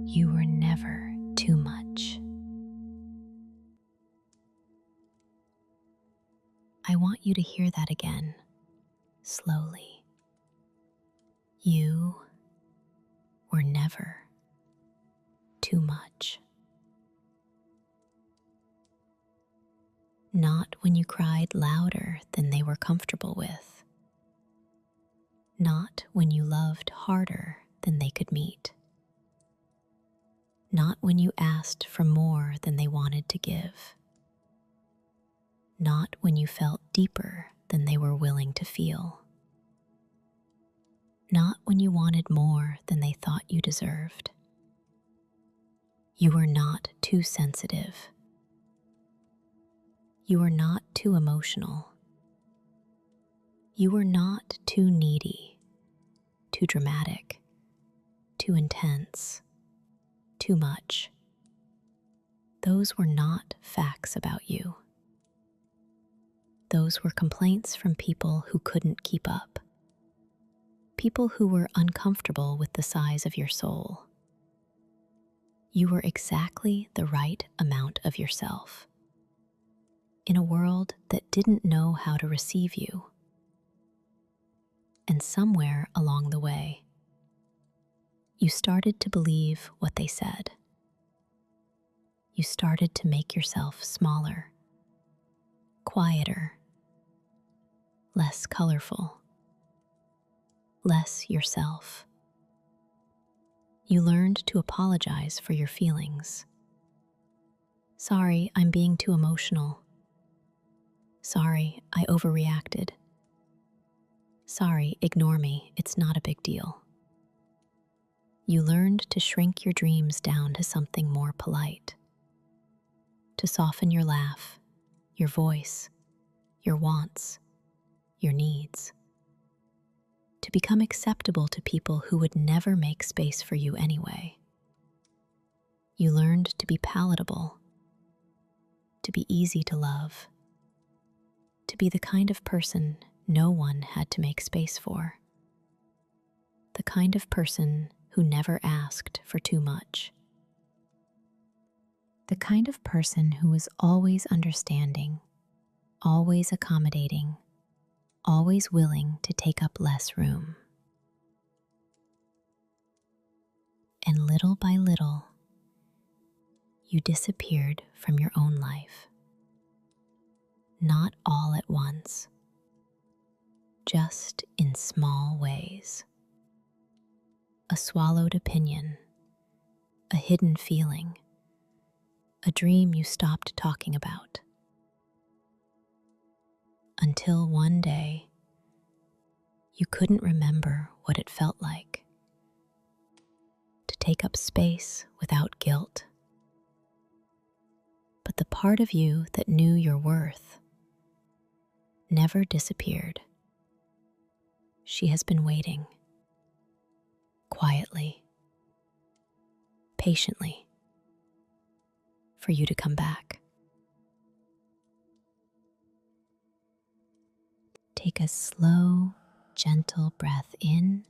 You were never too much. I want you to hear that again, slowly. You were never too much. Not when you cried louder than they were comfortable with. Not when you loved harder than they could meet. Not when you asked for more than they wanted to give. Not when you felt deeper than they were willing to feel. Not when you wanted more than they thought you deserved. You were not too sensitive. You were not too emotional. You were not too needy, too dramatic, too intense, too much. Those were not facts about you. Those were complaints from people who couldn't keep up. People who were uncomfortable with the size of your soul. You were exactly the right amount of yourself in a world that didn't know how to receive you. And somewhere along the way, you started to believe what they said. You started to make yourself smaller, quieter, less colorful, less yourself. You learned to apologize for your feelings. Sorry, I'm being too emotional. Sorry, I overreacted. Sorry, ignore me, it's not a big deal. You learned to shrink your dreams down to something more polite, to soften your laugh, your voice, your wants, your needs, to become acceptable to people who would never make space for you anyway. You learned to be palatable, to be easy to love, to be the kind of person no one had to make space for, the kind of person who never asked for too much, the kind of person who was always understanding, always accommodating, always willing to take up less room. And little by little, you disappeared from your own life. Not all at once, just in small ways. A swallowed opinion, a hidden feeling, a dream you stopped talking about. Until one day, you couldn't remember what it felt like to take up space without guilt. But the part of you that knew your worth never disappeared. She has been waiting, quietly, patiently, for you to come back. Take a slow, gentle breath in,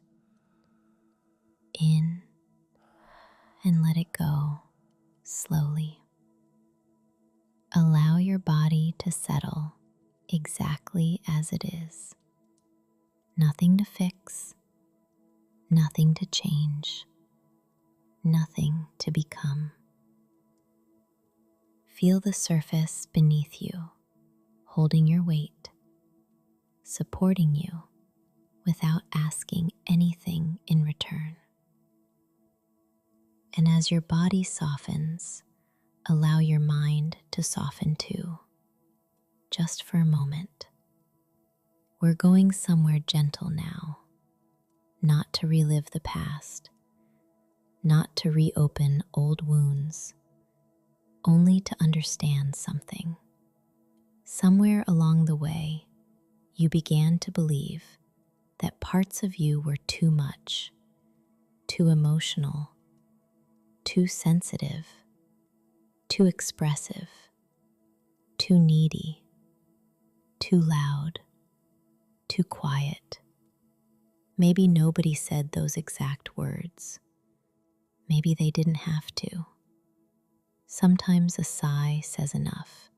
and let it go slowly. Allow your body to settle exactly as it is. Nothing to fix, nothing to change, nothing to become. Feel the surface beneath you, holding your weight, supporting you without asking anything in return. And as your body softens, allow your mind to soften too, just for a moment. We're going somewhere gentle now, not to relive the past, not to reopen old wounds, only to understand something. Somewhere along the way, you began to believe that parts of you were too much, too emotional, too sensitive, too expressive, too needy, too loud, too quiet. Maybe nobody said those exact words, maybe they didn't have to. Sometimes a sigh says enough.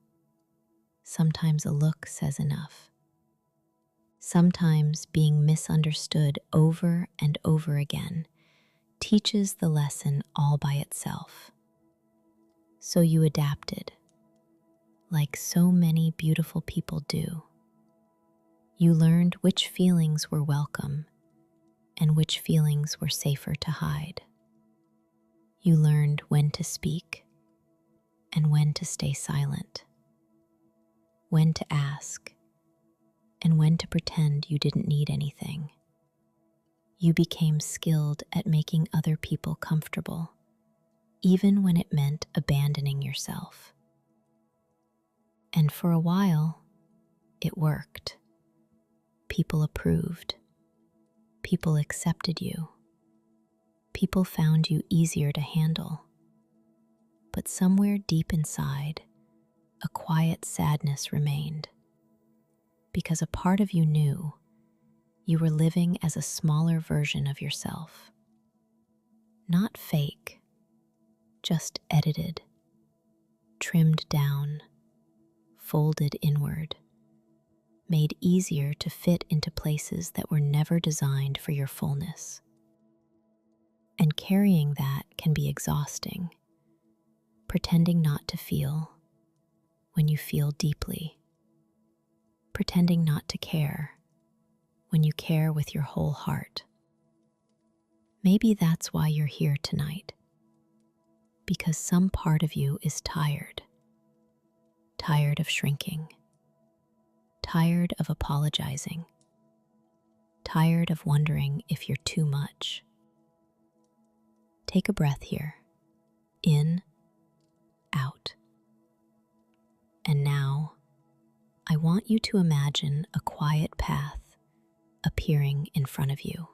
Sometimes a look says enough. Sometimes being misunderstood over and over again teaches the lesson all by itself. So you adapted, like so many beautiful people do. You learned which feelings were welcome and which feelings were safer to hide. You learned when to speak and when to stay silent, when to ask and when to pretend you didn't need anything. You became skilled at making other people comfortable, even when it meant abandoning yourself. And for a while, it worked. People approved. People accepted you. People found you easier to handle. But somewhere deep inside, a quiet sadness remained. Because a part of you knew you were living as a smaller version of yourself. Not fake, just edited, trimmed down, folded inward, made easier to fit into places that were never designed for your fullness. And carrying that can be exhausting, pretending not to feel when you feel deeply, pretending not to care when you care with your whole heart. Maybe that's why you're here tonight, because some part of you is tired of shrinking, tired of apologizing, tired of wondering if you're too much. Take a breath here, in, out. And now, I want you to imagine a quiet path appearing in front of you.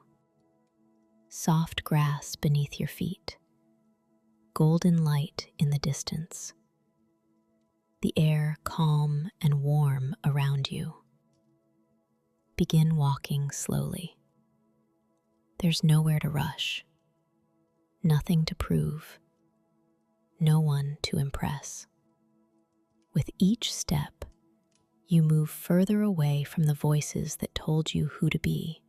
Soft grass beneath your feet, golden light in the distance, the air calm and warm around you. Begin walking slowly. There's nowhere to rush, nothing to prove, no one to impress. With each step, you move further away from the voices that told you who to be,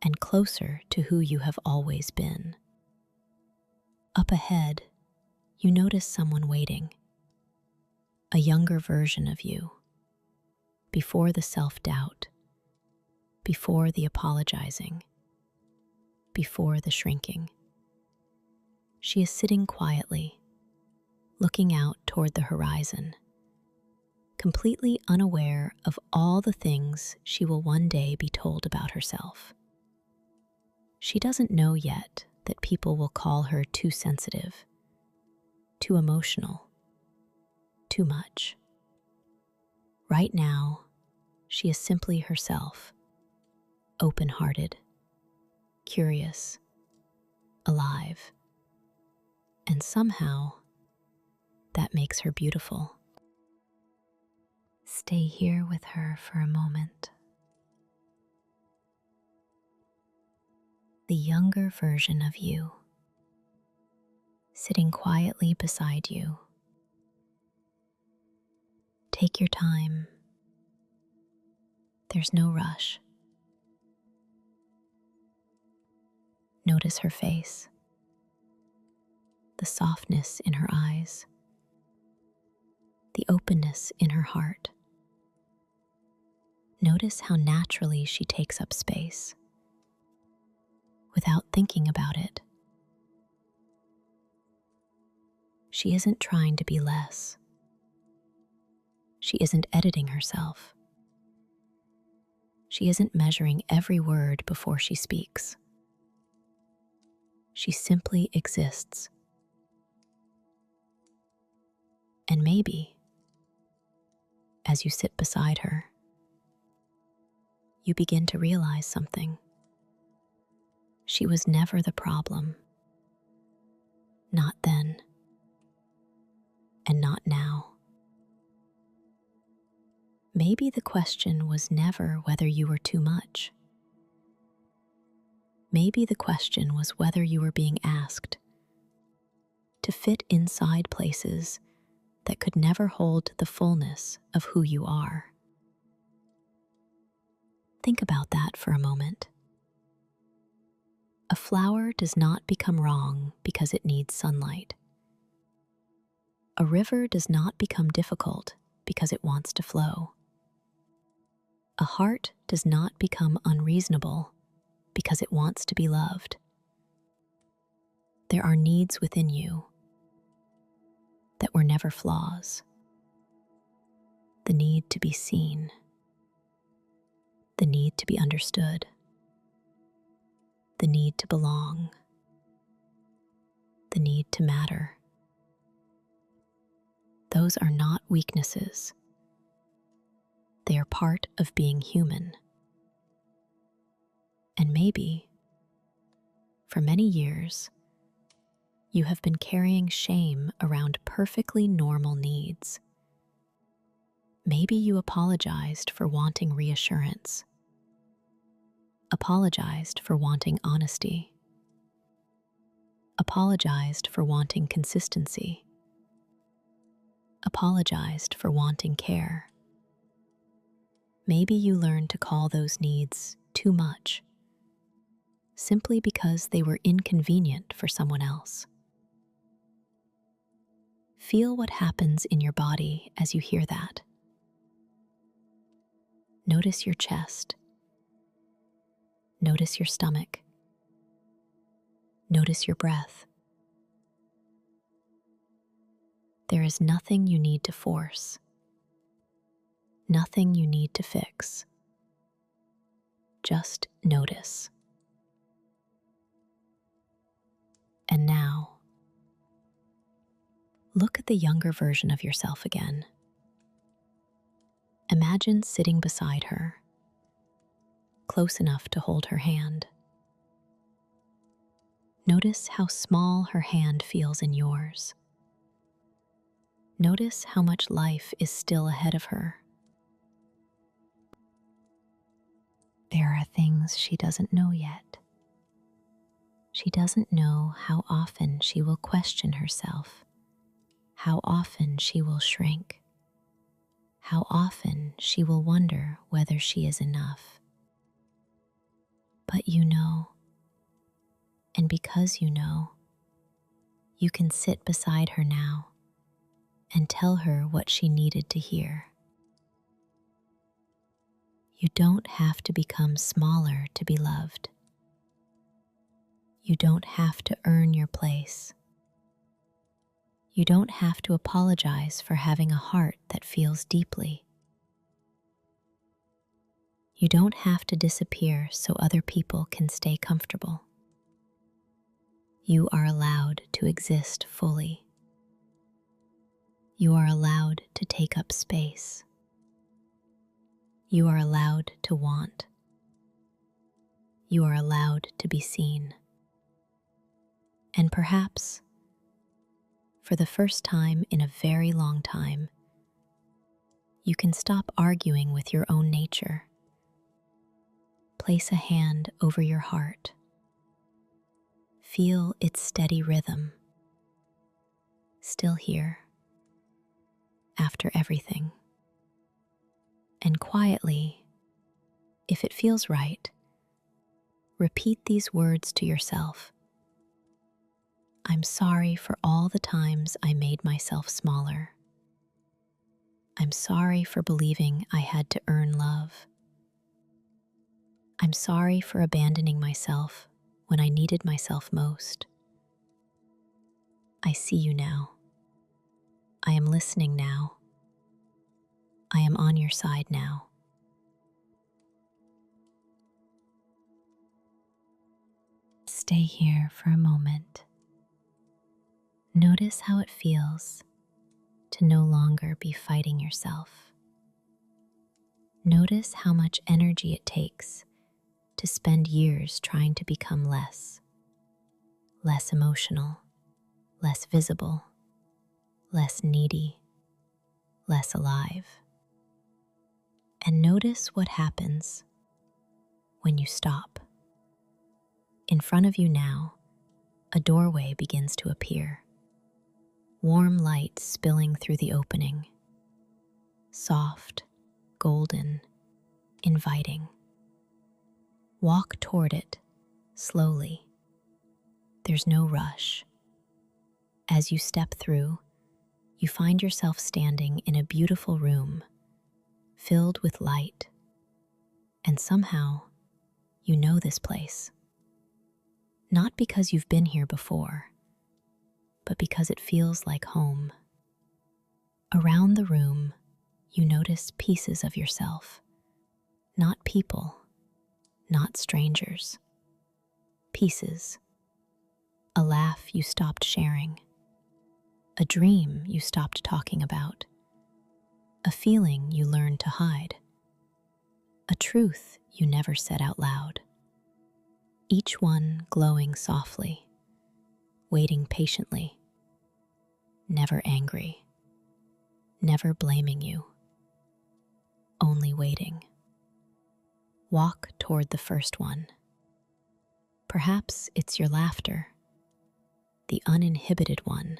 and closer to who you have always been. Up ahead, you notice someone waiting, a younger version of you, before the self-doubt, before the apologizing, before the shrinking. She is sitting quietly, looking out toward the horizon, completely unaware of all the things she will one day be told about herself. She doesn't know yet that people will call her too sensitive, too emotional, too much. Right now, she is simply herself, open-hearted, curious, alive. And somehow, that makes her beautiful. Stay here with her for a moment. The younger version of you, sitting quietly beside you. Take your time. There's no rush. Notice her face, the softness in her eyes, the openness in her heart. Notice how naturally she takes up space, without thinking about it. She isn't trying to be less. She isn't editing herself. She isn't measuring every word before she speaks. She simply exists. And maybe, as you sit beside her, you begin to realize something. She was never the problem. Not then, and not now. Maybe the question was never whether you were too much. Maybe the question was whether you were being asked to fit inside places that could never hold the fullness of who you are. Think about that for a moment. A flower does not become wrong because it needs sunlight. A river does not become difficult because it wants to flow. A heart does not become unreasonable because it wants to be loved. There are needs within you that were never flaws. The need to be seen, the need to be understood, the need to belong, the need to matter. Those are not weaknesses. They are part of being human. And maybe, for many years, you have been carrying shame around perfectly normal needs. Maybe you apologized for wanting reassurance, apologized for wanting honesty, apologized for wanting consistency, apologized for wanting care. Maybe you learned to call those needs too much, simply because they were inconvenient for someone else. Feel what happens in your body as you hear that. Notice your chest. Notice your stomach. Notice your breath. There is nothing you need to force, nothing you need to fix. Just notice. And now, look at the younger version of yourself again. Imagine sitting beside her, close enough to hold her hand. Notice how small her hand feels in yours. Notice how much life is still ahead of her. There are things she doesn't know yet. She doesn't know how often she will question herself, how often she will shrink, how often she will wonder whether she is enough. But you know, and because you know, you can sit beside her now and tell her what she needed to hear. You don't have to become smaller to be loved. You don't have to earn your place. You don't have to apologize for having a heart that feels deeply. You don't have to disappear so other people can stay comfortable. You are allowed to exist fully. You are allowed to take up space. You are allowed to want. You are allowed to be seen. And perhaps, for the first time in a very long time, you can stop arguing with your own nature. Place a hand over your heart. Feel its steady rhythm. Still here, after everything. And quietly, if it feels right, repeat these words to yourself. I'm sorry for all the times I made myself smaller. I'm sorry for believing I had to earn love. I'm sorry for abandoning myself when I needed myself most. I see you now. I am listening now. I am on your side now. Stay here for a moment. Notice how it feels to no longer be fighting yourself. Notice how much energy it takes to spend years trying to become less emotional, less visible, less needy, less alive. And notice what happens when you stop. In front of you now, a doorway begins to appear. warm light spilling through the opening, soft, golden, inviting. Walk toward it, slowly. There's no rush. As you step through, you find yourself standing in a beautiful room, filled with light. And somehow, you know this place. Not because you've been here before, but because it feels like home. Around the room, you notice pieces of yourself. Not people, not strangers. Pieces. A laugh you stopped sharing. A dream you stopped talking about. A feeling you learned to hide. A truth you never said out loud. Each one glowing softly, waiting patiently, never angry, never blaming you, only waiting. Walk toward the first one. Perhaps it's your laughter, the uninhibited one,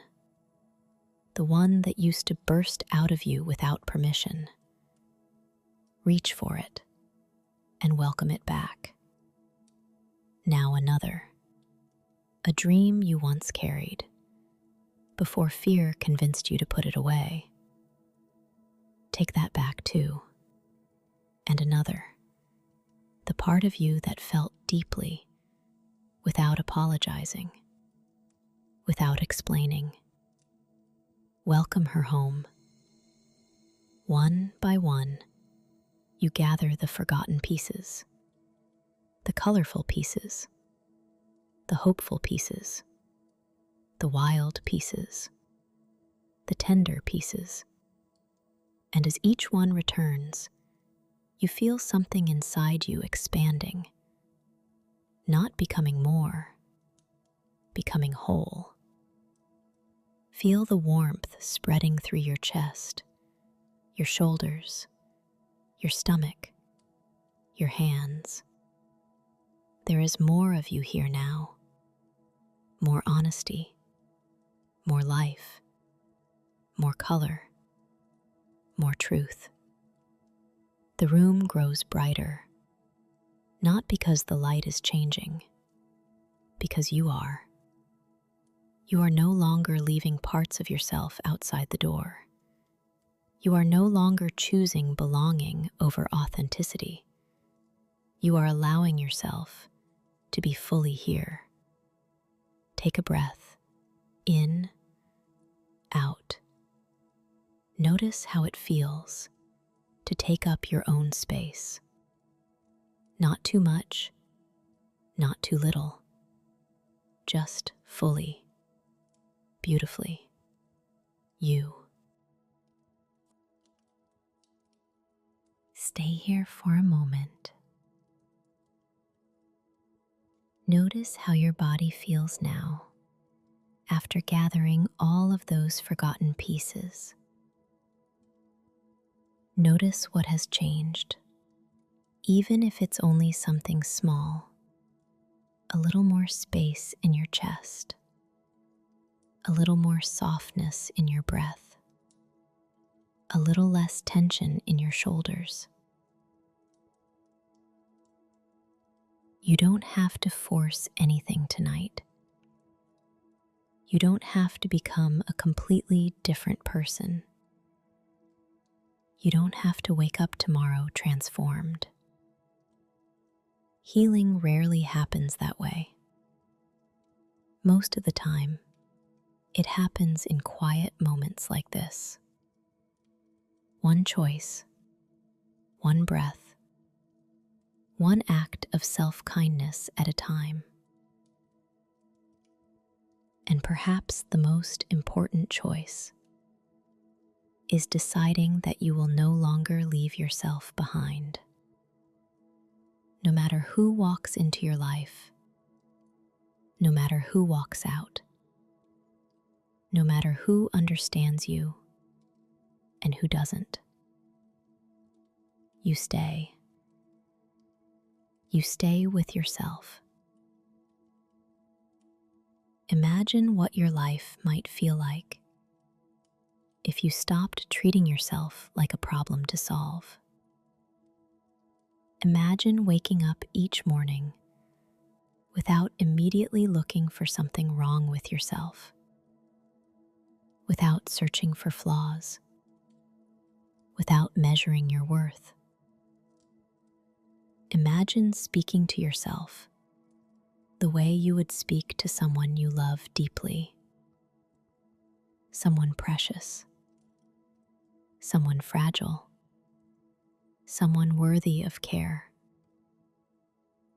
the one that used to burst out of you without permission. Reach for it and welcome it back. Now another, a dream you once carried, before fear convinced you to put it away. Take that back too. And another, the part of you that felt deeply, without apologizing, without explaining. Welcome her home. One by one, you gather the forgotten pieces, the colorful pieces, the hopeful pieces, the wild pieces, the tender pieces. And as each one returns, you feel something inside you expanding, not becoming more, becoming whole. Feel the warmth spreading through your chest, your shoulders, your stomach, your hands. There is more of you here now, more honesty, more life, more color, more truth. The room grows brighter, not because the light is changing, because you are. You are no longer leaving parts of yourself outside the door. You are no longer choosing belonging over authenticity. You are allowing yourself to be fully here. Take a breath, in, out. Notice how it feels to take up your own space. Not too much, not too little, just fully, beautifully, you. Stay here for a moment. Notice how your body feels now after gathering all of those forgotten pieces. Notice what has changed, even if it's only something small. A little more space in your chest, a little more softness in your breath, a little less tension in your shoulders. You don't have to force anything tonight. You don't have to become a completely different person. You don't have to wake up tomorrow transformed. Healing rarely happens that way. Most of the time, it happens in quiet moments like this. One choice, one breath, one act of self-kindness at a time. And perhaps the most important choice is deciding that you will no longer leave yourself behind. No matter who walks into your life, no matter who walks out, no matter who understands you and who doesn't, you stay. You stay with yourself. Imagine what your life might feel like if you stopped treating yourself like a problem to solve? Imagine waking up each morning without immediately looking for something wrong with yourself, without searching for flaws, without measuring your worth. Imagine speaking to yourself the way you would speak to someone you love deeply, someone precious, someone fragile, someone worthy of care.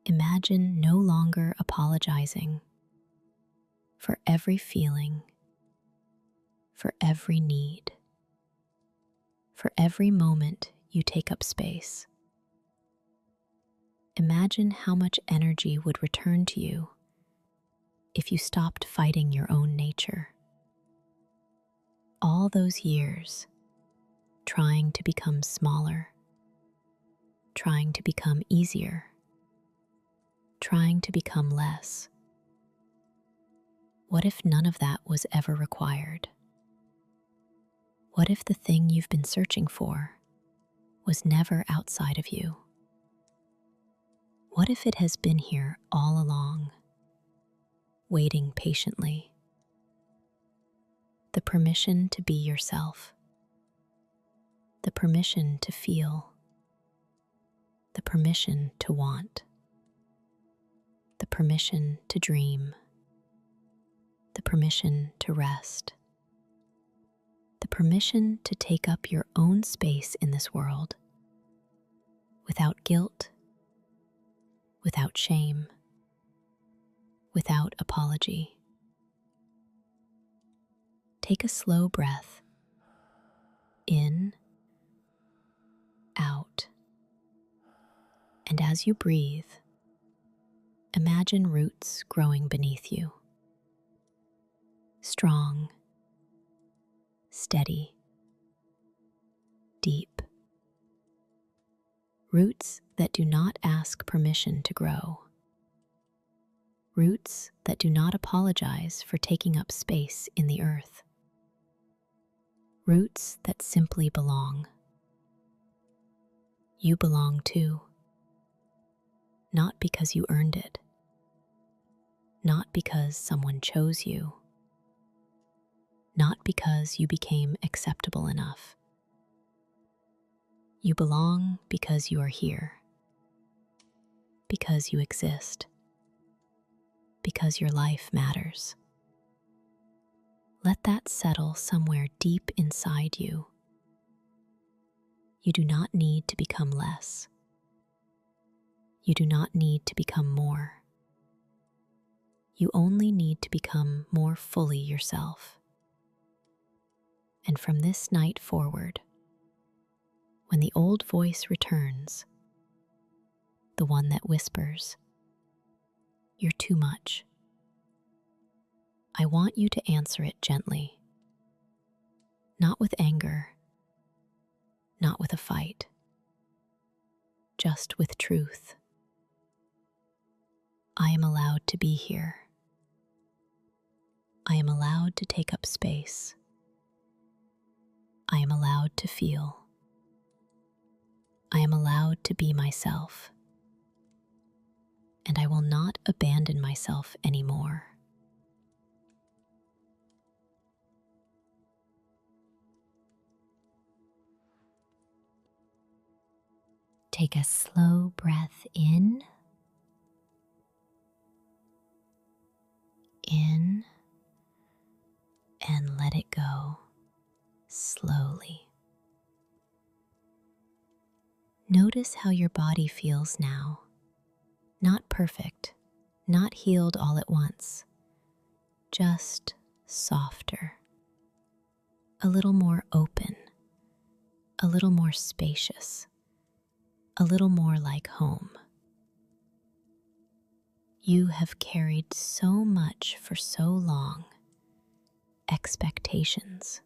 Imagine no longer apologizing for every feeling, for every need, for every moment you take up space. Imagine how much energy would return to you if you stopped fighting your own nature. All those years trying to become smaller, trying to become easier, trying to become less. What if none of that was ever required? What if the thing you've been searching for was never outside of you? What if it has been here all along, waiting patiently? The permission to be yourself, the permission to feel, the permission to want, the permission to dream, the permission to rest, the permission to take up your own space in this world without guilt, without shame, without apology. Take a slow breath in, out, and as you breathe, imagine roots growing beneath you. Strong, steady, deep. Roots that do not ask permission to grow. Roots that do not apologize for taking up space in the earth. Roots that simply belong. You belong too. Not because you earned it. Not because someone chose you. Not because you became acceptable enough. You belong because you are here. Because you exist. Because your life matters. Let that settle somewhere deep inside you. You do not need to become less. You do not need to become more. You only need to become more fully yourself. And from this night forward, when the old voice returns, the one that whispers, "You're too much," I want you to answer it gently, not with anger, not with a fight, just with truth. I am allowed to be here. I am allowed to take up space. I am allowed to feel. I am allowed to be myself. And I will not abandon myself anymore. Take a slow breath in, and let it go slowly. Notice how your body feels now. Not perfect, not healed all at once, just softer, a little more open, a little more spacious, a little more like home. You have carried so much for so long. Expectations,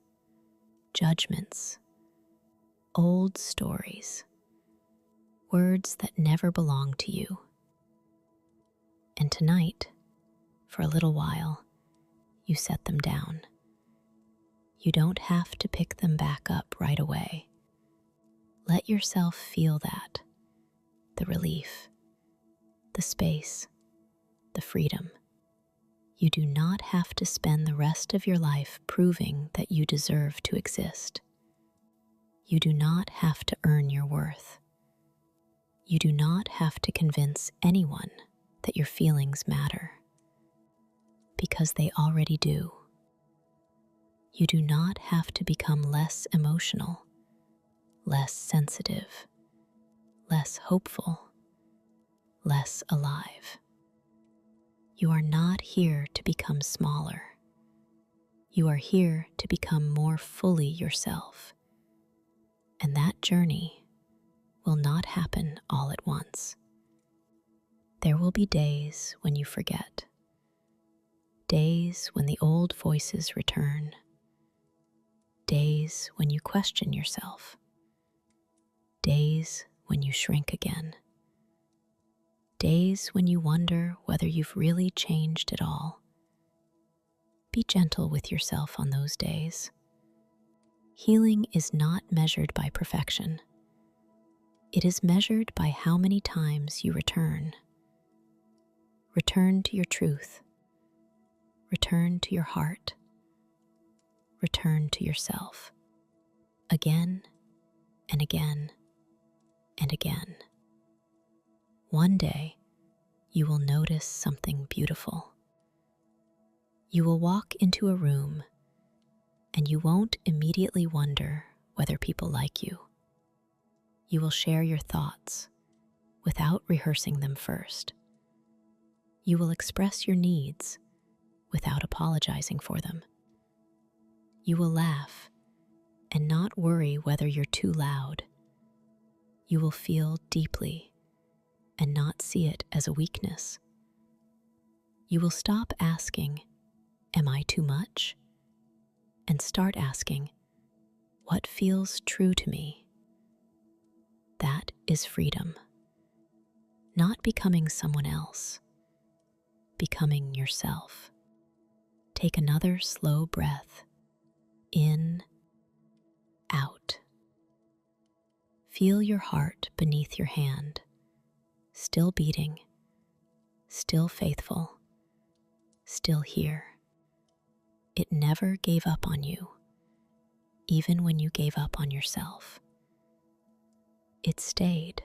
judgments, old stories, words that never belonged to you. And tonight, for a little while, you set them down. You don't have to pick them back up right away. Let yourself feel that, the relief, the space, the freedom. You do not have to spend the rest of your life proving that you deserve to exist. You do not have to earn your worth. You do not have to convince anyone that your feelings matter, because they already do. You do not have to become less emotional, less sensitive, less hopeful, less alive. You are not here to become smaller. You are here to become more fully yourself. And that journey will not happen all at once. There will be days when you forget, days when the old voices return, days when you question yourself, days when you shrink again, days when you wonder whether you've really changed at all. Be gentle with yourself on those days. Healing is not measured by perfection. It is measured by how many times you return. Return to your truth. Return to your heart. Return to yourself. Again and again and again. One day, you will notice something beautiful. You will walk into a room and you won't immediately wonder whether people like you. You will share your thoughts without rehearsing them first. You will express your needs without apologizing for them. You will laugh and not worry whether you're too loud. You will feel deeply and not see it as a weakness. You will stop asking, "Am I too much?" and start asking, "What feels true to me?" That is freedom. Not becoming someone else, becoming yourself. Take another slow breath. In, out. Feel your heart beneath your hand, still beating, still faithful, still here. It never gave up on you, even when you gave up on yourself. It stayed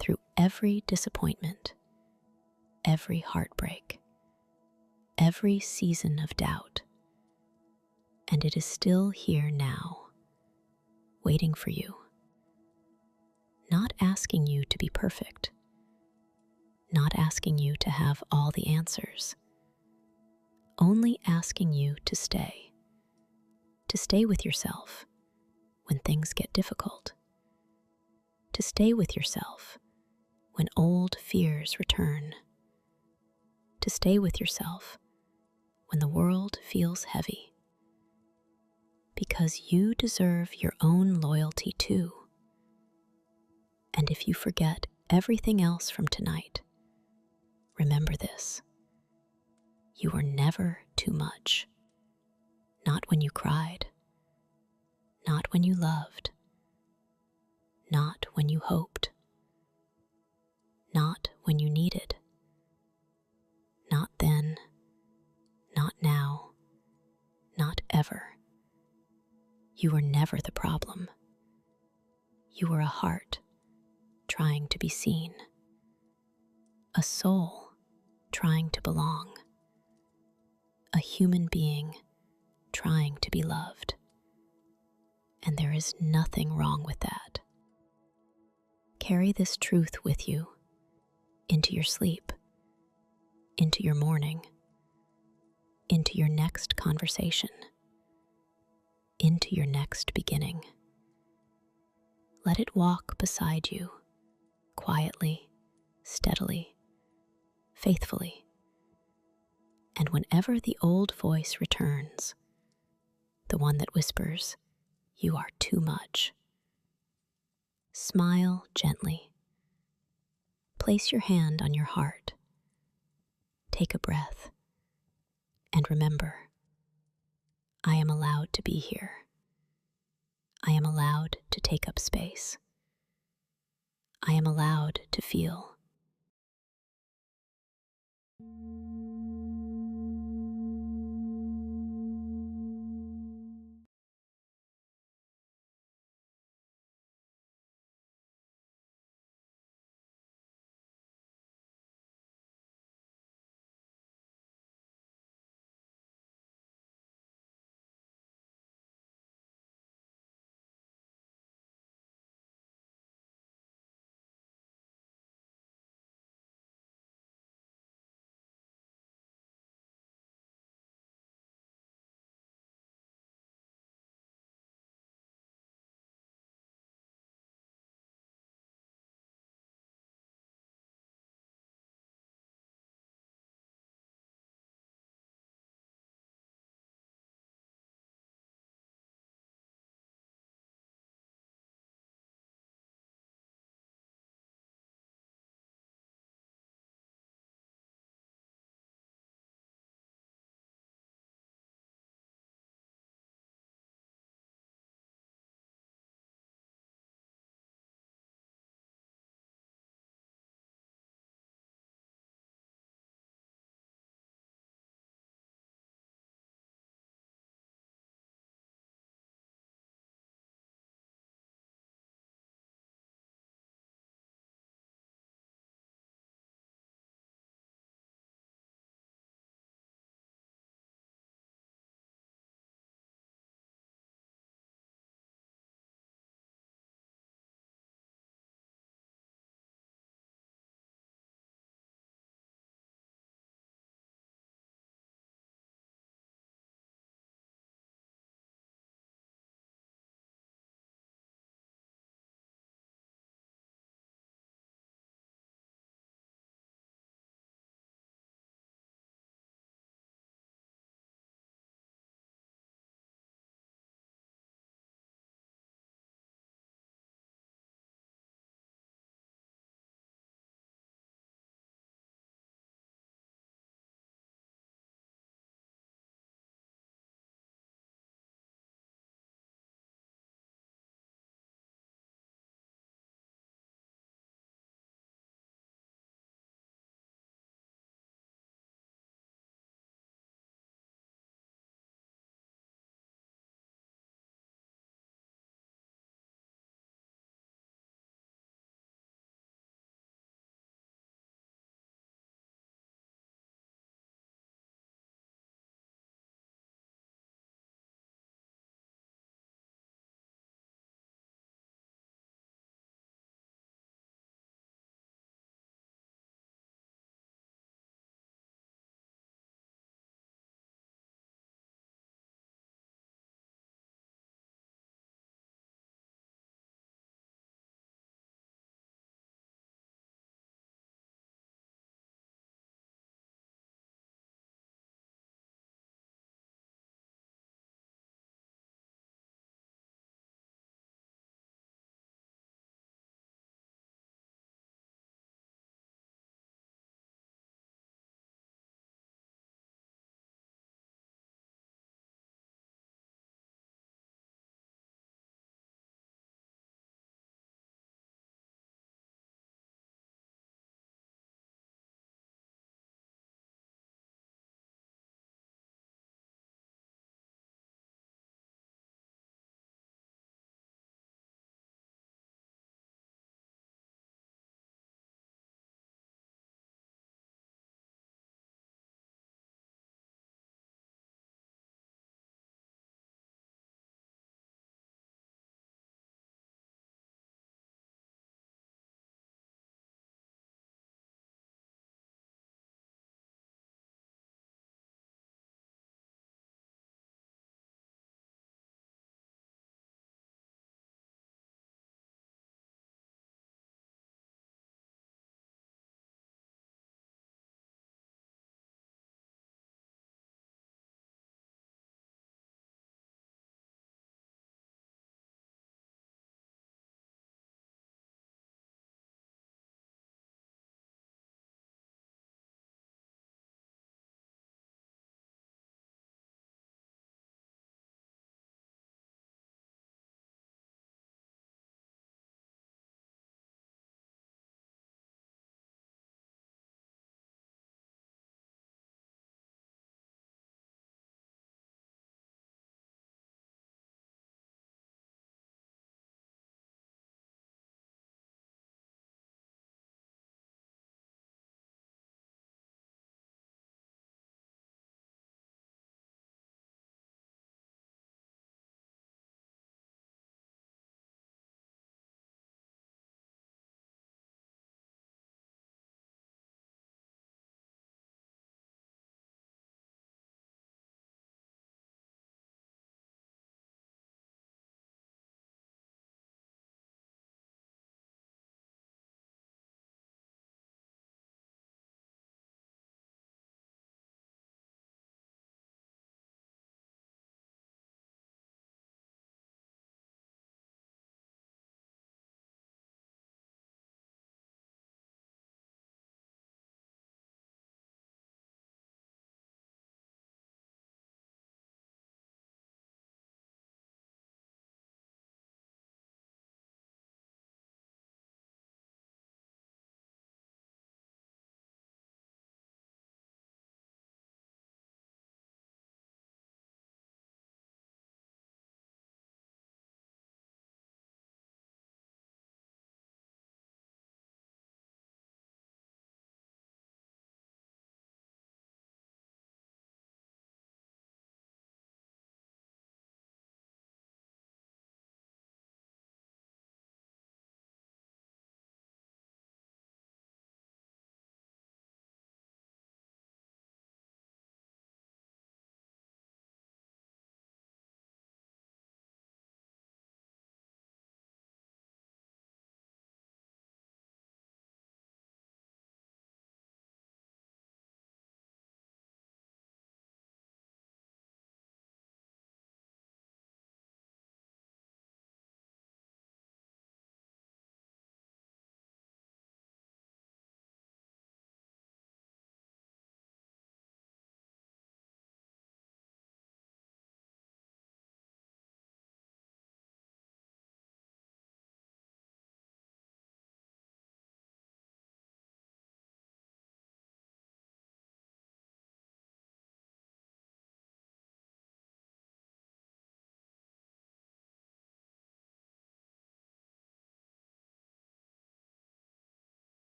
through every disappointment, every heartbreak, every season of doubt. And it is still here now, waiting for you. Not asking you to be perfect, not asking you to have all the answers, only asking you to stay with yourself when things get difficult, to stay with yourself when old fears return, to stay with yourself when the world feels heavy, because you deserve your own loyalty too. And if you forget everything else from tonight, remember this: you were never too much. Not when you cried, not when you loved, not when you hoped, not when you needed, not then, not now, not ever. You were never the problem. You were a heart trying to be seen, a soul trying to belong, a human being trying to be loved. And there is nothing wrong with that. Carry this truth with you into your sleep, into your morning, into your next conversation, into your next beginning. Let it walk beside you, quietly, steadily, faithfully. And whenever the old voice returns, the one that whispers, "You are too much," smile gently. Place your hand on your heart. Take a breath. And remember, I am allowed to be here. I am allowed to take up space. I am allowed to feel.